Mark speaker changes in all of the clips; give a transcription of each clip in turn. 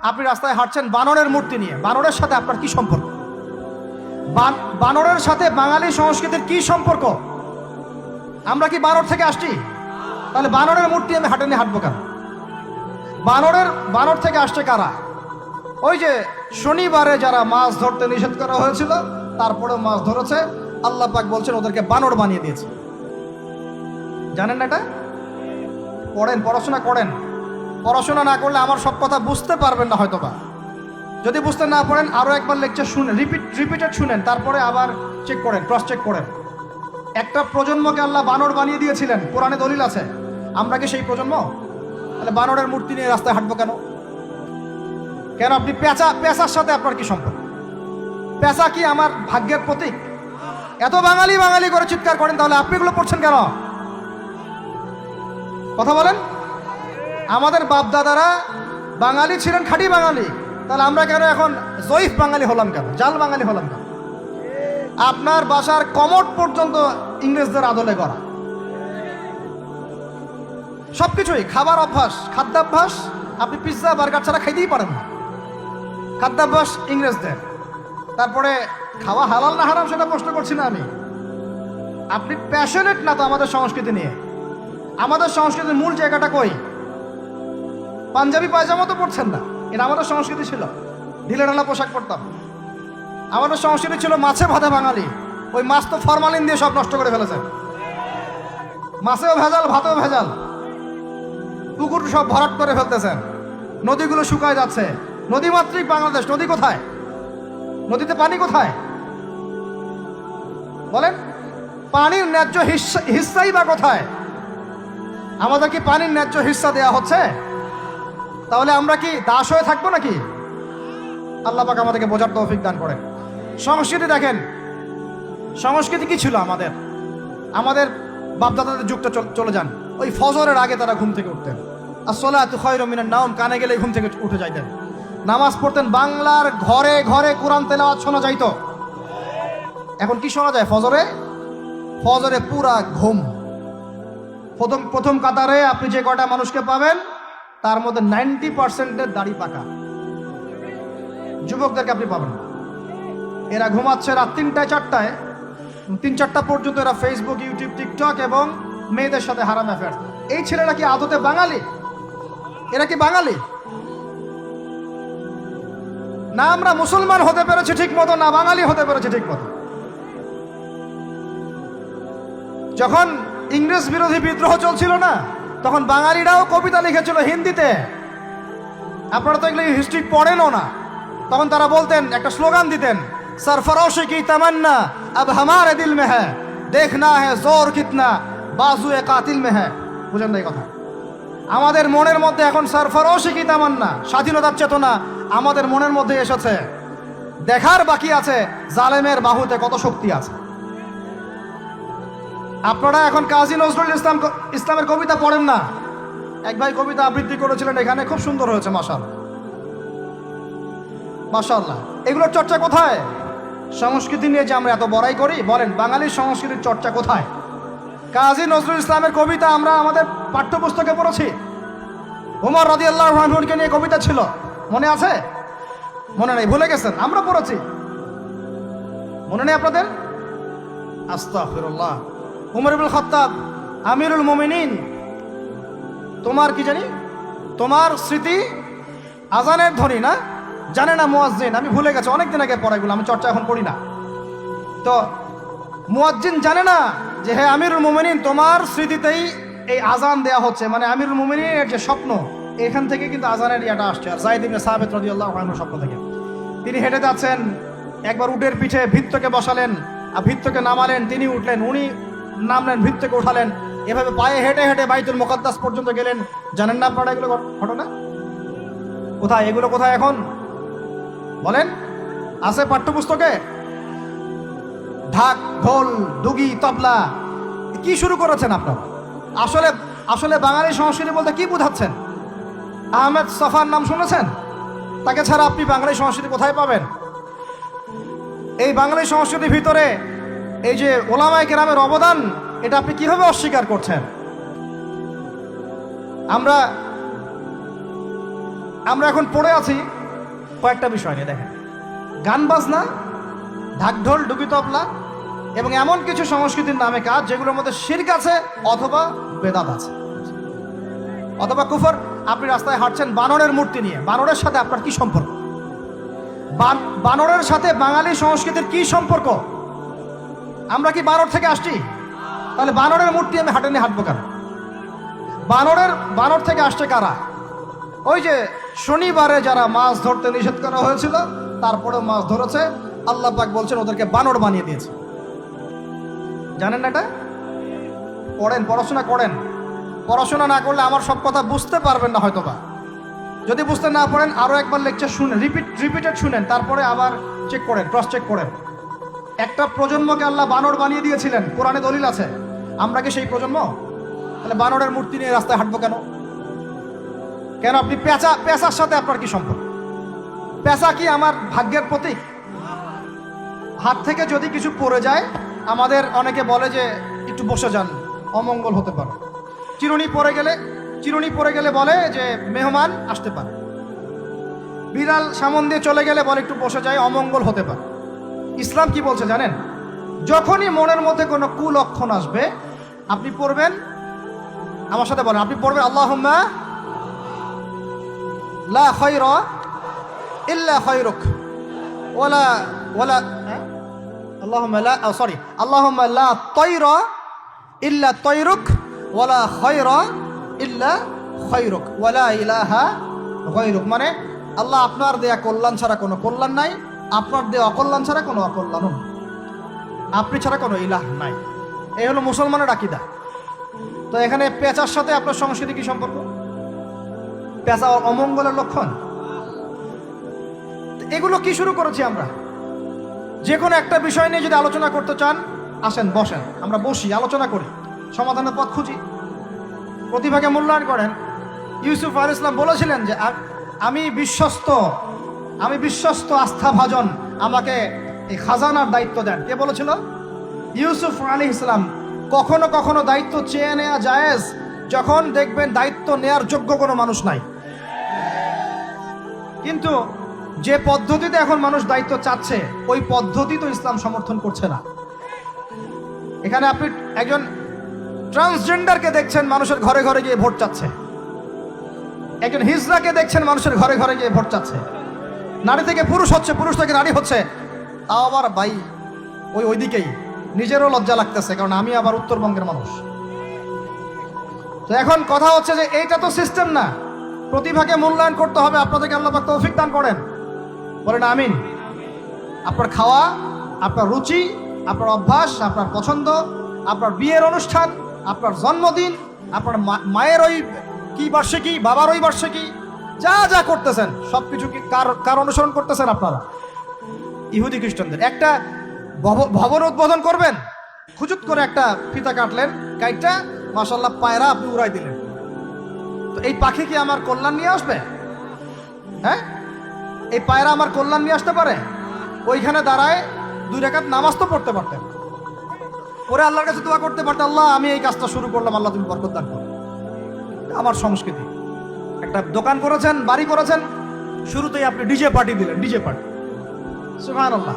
Speaker 1: আপনি রাস্তায় হাঁটছেন বানরের মূর্তি নিয়ে, বানরের সাথে আপনার কি সম্পর্ক? বানরের সাথে বাঙালি সংস্কৃতির কি সম্পর্ক? আমরা কি বানর থেকে আসছি? তাহলে বানরের মূর্তি আমি হাটে নিয়ে হাঁটবো কেন? বানর থেকে আসছে কারা? ওই যে শনিবারে যারা মাছ ধরতে নিষেধ করা হয়েছিল তারপরে মাছ ধরেছে, আল্লাহ পাক বলছেন ওদেরকে বানর বানিয়ে দিয়েছে। জানেন না এটা? পড়েন, পড়াশোনা করেন। পড়াশোনা না করলে আমার সব কথা বুঝতে পারবেন না হয়তোবা। যদি বুঝতে না পারেন আরও একবার লেকচার শুনেন, রিপিটেড শুনেন, তারপরে আবার চেক করেন, ক্রস চেক করেন। একটা প্রজন্মকে আল্লাহ বানর বানিয়ে দিয়েছিলেন, কোরআনে দলিল আছে। আমরা কি সেই প্রজন্ম? তাহলে বানরের মূর্তি নিয়ে রাস্তায় হাঁটবো কেন? কেন আপনি পেঁচার সাথে আপনার কি সম্পর্ক? পেঁচা কি আমার ভাগ্যের প্রতীক? এত বাঙালি বাঙালি করে চিৎকার করেন, তাহলে আপনি এগুলো পড়ছেন কেন? কথা বলেন। আমাদের বাপ দাদারা বাঙালি ছিলেন, খাঁটি বাঙালি, তাহলে আমরা কেন এখন জয়ীফ বাঙালি হলাম কেন, জাল বাঙালি হলাম কেন? আপনার বাসার কমোড পর্যন্ত ইংরেজদের আদলে করা, সবকিছুই খাবার অভ্যাস, খাদ্যাভ্যাস আপনি পিৎজা বার্গার ছাড়া খাইতেই পারেন না, খাদ্যাভ্যাস ইংরেজদের। তারপরে খাওয়া হালাল না হারাম সেটা প্রশ্ন করছি না আমি। আপনি প্যাশনেট না তো আমাদের সংস্কৃতি নিয়ে? আমাদের সংস্কৃতির মূল জায়গাটা কই? পাঞ্জাবি পায়জামা তো পড়ছেন না, এটা আমাদের সংস্কৃতি ছিল। ঢিলে ঢালা পোশাক পরতাম। আমাদের সংস্কৃতি ছিল মাছে ভাতে বাঙালি। ওই মাছ তো ফরমালিন দিয়ে সব নষ্ট করে ফেলেছেন। মাছেও ভেজাল, ভাতেও ভেজাল, পুকুর সব ভরাট করে ফেলতেছেন, নদীগুলো শুকায় যাচ্ছে। নদীমাতৃক বাংলাদেশ, নদী কোথায়? নদীতে পানি কোথায় বলেন? পানির ন্যায্য হিস্সাই বা কোথায়? আমাদের কি পানির ন্যায্য হিস্সা দেয়া হচ্ছে? তাহলে আমরা কি দাস হয়ে থাকবো নাকি? আল্লাহ পাক আমাদেরকে বোঝার তৌফিক দান করেন। সংস্কৃতি দেখেন, সংস্কৃতি কি ছিল আমাদের? আমাদের বাপদাদাদের যুগটা চলে যান, ওই ফজরের আগে তারা ঘুম থেকে উঠতেন। আসসালাতু খায়রুম মিনান নাওম, কানে গেলে ঘুম থেকে উঠে যাইতেন, নামাজ পড়তেন। বাংলার ঘরে ঘরে কোরআন তেলাওয়াত শোনা যাইতো। এখন কি শোনা যায়? ফজরে পুরা ঘুম। প্রথম কাতারে আপনি যে কয়টা মানুষকে পাবেন তার মধ্যে 90% দাড়ি পাকা যুবকদেরকে আপনি পাবেন। এরা ঘুমাচ্ছে রাত 3টা-4টায়, 3-4টা পর্যন্ত এরা ফেসবুক, ইউটিউব, টিকটক এবং মেয়েদের সাথে হারাম অ্যাফেয়ার। এই ছেলেরা কি আদতে বাঙালি? এরা কি বাঙালি? না আমরা মুসলমান হতে পেরেছি ঠিক মতো, না বাঙালি হতে পেরেছি ঠিক মতো। যখন ইংরেজ বিরোধী বিদ্রোহ চলছিল না, তখন বাঙালিরাও কবিতা লিখেছিল হিন্দিতে। আপনারা তো এগুলো হিস্ট্রি পড়েনও না। তখন তারা বলতেন, একটা স্লোগান দিতেন, সরফরোশি কি তামান্না আব হামারে দিল মে হ্যায়, দেখনা হ্যায় জোর কিতনা বাজুয়ে কাতিল মে হ্যায়। বুঝেন না এই কথা? আমাদের মনের মধ্যে এখন সরফরোশি কি তামান্না, স্বাধীনতার চেতনা আমাদের মনের মধ্যে এসেছে। দেখার বাকি আছে জালেমের বাহুতে কত শক্তি আছে। আপনারা এখন কাজী নজরুল ইসলামের কবিতা পড়েন না। এক ভাই কবিতা আবৃত্তি করেছিলেন এখানে, খুব সুন্দর হয়েছে, মাশাআল্লাহ। এগুলোর চর্চা কোথায়? সংস্কৃতি নিয়ে যে আমরা এত বড়াই করি, বলেন বাঙালির সংস্কৃতির চর্চা কোথায়? কাজী নজরুল ইসলামের কবিতা আমরা আমাদের পাঠ্যপুস্তকে পড়েছি। ওমর রাদিয়াল্লাহু আনহুকে নিয়ে কবিতা ছিল, মনে আছে? মনে নেই, ভুলে গেছেন? আমরা পড়েছি, মনে নেই আপনাদের? আস্তাগফিরুল্লাহ। উমর ইবনুল খাত্তাব আমিরুল মুমিনিন, তোমার কি জানি, তোমার স্মৃতি আজানের ধ্বনি না, জানে না মুয়াজ্জিন। আমি ভুলে গেছি, অনেকদিন আগে পড়াইগুলো, আমি চর্চা এখন করি না। তো মুয়াজ্জিন জানে না যে হে আমিরুল মুমিনিন, তোমার স্মৃতিতেই এই আজান দেয়া হচ্ছে। মানে আমিরুল মুমিনিনের যে স্বপ্ন, এখান থেকে কিন্তু আজানের ইয়াটা আসছে। আর যায়েদ ইবনে সাবিত রাদিয়াল্লাহু আনহুর স্বপ্ন থেকে তিনি হেঁটে যাচ্ছেন, একবার উটের পিঠে ভৃত্যকে বসালেন আর ভৃত্যকে নামালেন, তিনি উঠলেন, উনি নামলেন, ভৃত্যকে উঠালেন, এভাবে পায়ে হেঁটে হেঁটে বাইতুল মুকাদ্দাস পর্যন্ত গেলেন। জানেন না আপনারা এগুলো ঘটনা? কোথায় এগুলো, কোথায় এখন বলেন? আছে পাঠ্যপুস্তকে? ঢাক, ঢোল, দুগি, তবলা কি শুরু করেছেন আপনারা? আসলে বাঙালি সংস্কৃতি বলতে কি বোঝাচ্ছেন? আহমেদ সফার নাম শুনেছেন? তাকে ছাড়া আপনি বাঙালি সংস্কৃতি কোথায় পাবেন? এই বাঙালি সংস্কৃতির ভিতরে এই যে ওলামায়ে কেরামের অবদান, এটা আপনি কিভাবে অস্বীকার করছেন? আমরা এখন পড়ে আছি কয়েকটা বিষয় নিয়ে। দেখেন, গান বাজনা, ঢাকঢোল, ডুগি তবলা এবং এমন কিছু সংস্কৃতির নামে কাজ যেগুলোর মধ্যে শিরক আছে অথবা বেদাত আছে অথবা কুফর। আপনি রাস্তায় হাঁটছেন বানরের মূর্তি নিয়ে, বানরের সাথে আপনার কি সম্পর্ক? বানরের সাথে বাঙালি সংস্কৃতির কি সম্পর্ক? আমরা কি বানর থেকে আসছি? তাহলে বানরের মূর্তি আমি হাটে নিয়ে হাঁটবো কেন? বানর থেকে আসছে কারা? ওই যে শনিবারে যারা মাছ ধরতে নিষেধ করা হয়েছিল তারপরেও মাছ ধরেছে, আল্লাহ পাক বলছেন ওদেরকে বানর বানিয়ে দিয়েছে। জানেন না এটা? পড়েন, পড়াশোনা করেন। পড়াশোনা না করলে আমার সব কথা বুঝতে পারবেন না হয়তোবা। যদি বুঝতে না পারেন আরও একবার লেকচার শুনেন, রিপিটেড শুনেন, তারপরে আবার চেক করেন, ক্রস চেক করেন। একটা প্রজন্মকে আল্লাহ বানর বানিয়ে দিয়েছিলেন, কোরআনে দলিল আছে। আমরা কি সেই প্রজন্ম? তাহলে বানরের মূর্তি নিয়ে রাস্তায় হাঁটবো কেন? কেন? আপনি পেঁচার সাথে আপনার কি সম্পর্ক? পেঁচা কি আমার ভাগ্যের প্রতীক? হাত থেকে যদি কিছু পড়ে যায়, আমাদের অনেকে বলে যে একটু বসে যান, অমঙ্গল হতে পারে। চিরুনি পড়ে গেলে বলে যে মেহমান আসতে পারে। বিড়াল সামন দিয়ে চলে গেলে বলে একটু বসে যায়, অমঙ্গল হতে পারে। ইসলাম কি বলছে জানেন? যখনই মনের মধ্যে কোনো কুলক্ষণ আসবে আপনি পড়বেন, আমার সাথে বলেন, আপনি পড়বেন আল্লাহুম্মা লা খায়রা ইল্লা খায়রুক ওয়ালা আল্লাহুম্মা লা তায়রা ইল্লা তায়রুক ওয়ালা খায়রা ইল্লা খায়রুক ওয়ালা ইলাহা গায়রুক। মানে আল্লাহ আপনার দেয়া কল্যাণ ছাড়া কোনো কল্যাণ নাই, আপনার দেয়া অকল্যাণ ছাড়া কোনো অকল্যাণও নাই, আপনি ছাড়া কোনো ইলাহ নাই। এই হলো মুসলমানের আকীদা। তো এখানে পেঁচার সাথে আপনার সংস্কৃতি কি সম্পর্ক? পেঁচা অমঙ্গলের লক্ষণ। এগুলো কি শুরু করেছি আমরা? যে কোনো একটা বিষয় নিয়ে যদি আলোচনা করতে চান আসেন, বসেন, আমরা বসি, আলোচনা করি, সমাধানের পথ খুঁজি, প্রতিভাকে মূল্যায়ন করেন। ইউসুফ আলাইহিস সালাম বলেছিলেন যে আমি বিশ্বস্ত আস্থাভাজন, আমাকে এই খাজানার দায়িত্ব দেন। কে বলেছিল? ইউসুফ আলাইহিস সালাম। কখনো কখনো দায়িত্ব চেয়ে নেওয়া জায়েজ যখন দেখবেন দায়িত্ব নেয়ার যোগ্য কোনো মানুষ নাই। কিন্তু যে পদ্ধতিতে এখন মানুষ দায়িত্ব চাচ্ছে ওই পদ্ধতি তো ইসলাম সমর্থন করছে না। এখানে আপনি একজন ট্রান্সজেন্ডারকে দেখছেন মানুষের ঘরে ঘরে গিয়ে ভোট চাচ্ছে, একজন হিজড়াকে দেখছেন মানুষের ঘরে ঘরে গিয়ে ভোট চাচ্ছে, নারী থেকে পুরুষ হচ্ছে, পুরুষ থেকে নারী হচ্ছে। তাও আবার ভাই ওইদিকেই নিজেরও লজ্জা লাগতেছে, কারণ আমি আবার উত্তরবঙ্গের মানুষ। তো এখন কথা হচ্ছে যে এইটা তো সিস্টেম না, প্রতিভাকে মূল্যায়ন করতে হবে। আপনাদেরকে আল্লাহ পাক তৌফিক দান করেন, বলেন আমিন। আপনার খাওয়া, আপনার রুচি, আপনার অভ্যাস, আপনার পছন্দ, আপনার বিয়ের অনুষ্ঠান, আপনার জন্মদিন, আপনার মায়ের ওই কি বার্ষিকী, বাবার ওই বার্ষিকী, যা যা করতেছেন সব কিছু কি কার অনুসরণ করতেছেন আপনারা? ইহুদি খ্রিস্টানদের। একটা ভবন উদ্বোধন করবেন, খুজুত করে একটা ফিতা কাটলেন, কাইটটা মাশাআল্লাহ পায়রা আপনি উড়াই দিলেন। তো এই পাখি কি আমার কল্যাণ নিয়ে আসবে? হ্যাঁ, এই পায়রা আমার কল্যাণ নিয়ে আসতে পারে? ওইখানে দাঁড়ায় 2 রাকাত নামাজ তো পড়তে পারতেন, ওরে আল্লাহর কাছে দোয়া করতে পারতেন, আল্লাহ আমি এই কাজটা শুরু করলাম, আল্লাহ তুমি বরকত দান করো। আমার সংস্কৃতি। একটা দোকান করেছেন, বাড়ি করেছেন, শুরুতেই আপনি ডিজে পার্টি দিলেন, ডিজে পার্টি। সুবহানাল্লাহ।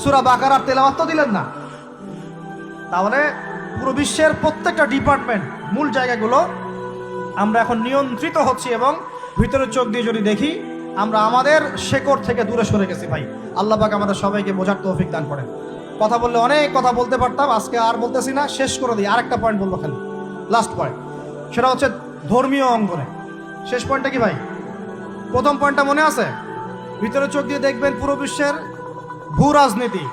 Speaker 1: সূরা বাকারার তেলাওয়াত তো দিলেন না। তাহলে পুরো বিশ্বের প্রত্যেকটা ডিপার্টমেন্ট, মূল জায়গাগুলো আমরা এখন নিয়ন্ত্রিত হচ্ছি, এবং ভিতরে চোখ দিয়ে যদি দেখি আমরা আমাদের শেকড় থেকে দূরে সরে গেছি। ভাই আল্লাহ পাক আমাদের সবাইকে বোঝার তৌফিক দান করেন। কথা বললে অনেক কথা বলতে পারতাম, আজকে আর বলতেছি না, শেষ করে দিই। আরেকটা পয়েন্ট বলবো খালি, লাস্ট পয়েন্ট, সেটা হচ্ছে ধর্মীয় অঙ্গনে। শেষ পয়েন্টটা কি ভাই? প্রথম পয়েন্টটা মনে আছে? ভিতরে চোখ দিয়ে দেখবেন পুরো বিশ্বের ভূ রাজনীতি,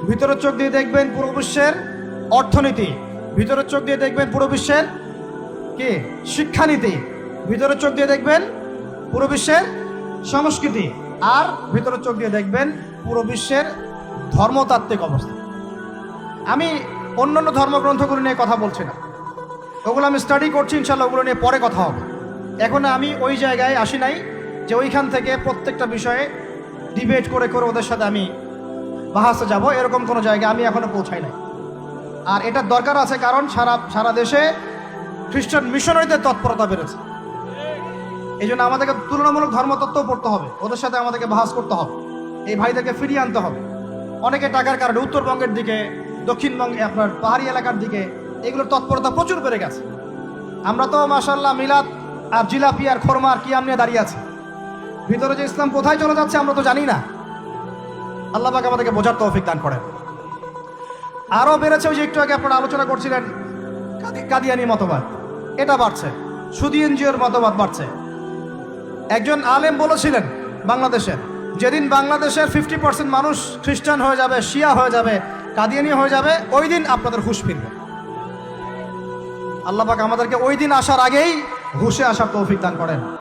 Speaker 1: ভিতরে চোখ দিয়ে দেখবেন পুরো বিশ্বের অর্থনীতি, ভিতরে চোখ দিয়ে দেখবেন পুরো বিশ্বের কি শিক্ষানীতি, ভিতরে চোখ দিয়ে দেখবেন পুরো বিশ্বের সংস্কৃতি, আর ভিতরে চোখ দিয়ে দেখবেন পুরো বিশ্বের ধর্মতাত্ত্বিক অবস্থা। আমি অন্যান্য ধর্মগ্রন্থগুলো নিয়ে কথা বলছি না, ওগুলো আমি স্টাডি করছি, ইনশাল্লাহ ওগুলো নিয়ে পরে কথা হবে। এখন আমি ওই জায়গায় আসি নাই যে ওইখান থেকে প্রত্যেকটা বিষয়ে ডিবেট করে করে ওদের সাথে আমি বাহাসে যাব, এরকম কোনো জায়গায় আমি এখনো পৌঁছাই নাই। আর এটার দরকার আছে, কারণ সারা দেশে খ্রিস্টান মিশনারিদের তৎপরতা বেড়েছে। এই জন্য আমাদেরকে তুলনামূলক ধর্মতত্ত্ব পড়তে হবে, ওদের সাথে আমাদেরকে বাহাস করতে হবে, এই ভাইদেরকে ফিরিয়ে আনতে হবে। অনেকে টাকার কারণে উত্তরবঙ্গের দিকে, দক্ষিণবঙ্গে আপনার পাহাড়ি এলাকার দিকে এগুলোর তৎপরতা প্রচুর বেড়ে গেছে। আমরা তো মাশাআল্লাহ মিলাদ আর জিলাপি আর খোরমা আর কিয়াম নিয়ে দাঁড়িয়ে আছি। ভিতরে যে ইসলাম কোথায় চলে যাচ্ছে আমরা তো জানি না। আল্লাহ পাক আমাদেরকে বোঝার তৌফিক দান করেন। আরও বেড়েছে, ওই যে একটু আগে আপনারা আলোচনা করছিলেন কাদিয়ানি মতবাদ, এটা বাড়ছে। সুদি এনজিওর মতবাদ বাড়ছে। একজন আলেম বলেছিলেন বাংলাদেশের, যেদিন বাংলাদেশের 50% মানুষ খ্রিস্টান হয়ে যাবে, শিয়া হয়ে যাবে, কাদিয়ানি হয়ে যাবে, ওই দিন আপনাদের হুঁশ ফিরবে। আল্লাহ পাক আমাদেরকে ওই দিন আসার আগেই হুঁশে আসার তৌফিক দান করেন।